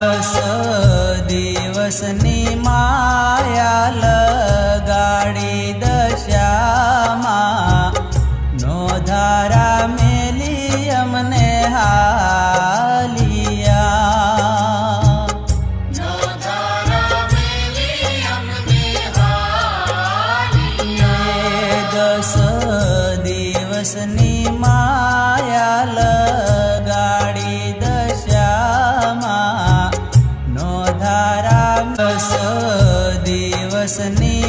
દસ દિવસની માયા લગાડી દશામાં નો ધારા મેલી અમને હાલિયા દસ દિવસની માયા લગાડી દશામાં નો ધારા દસ દિવસની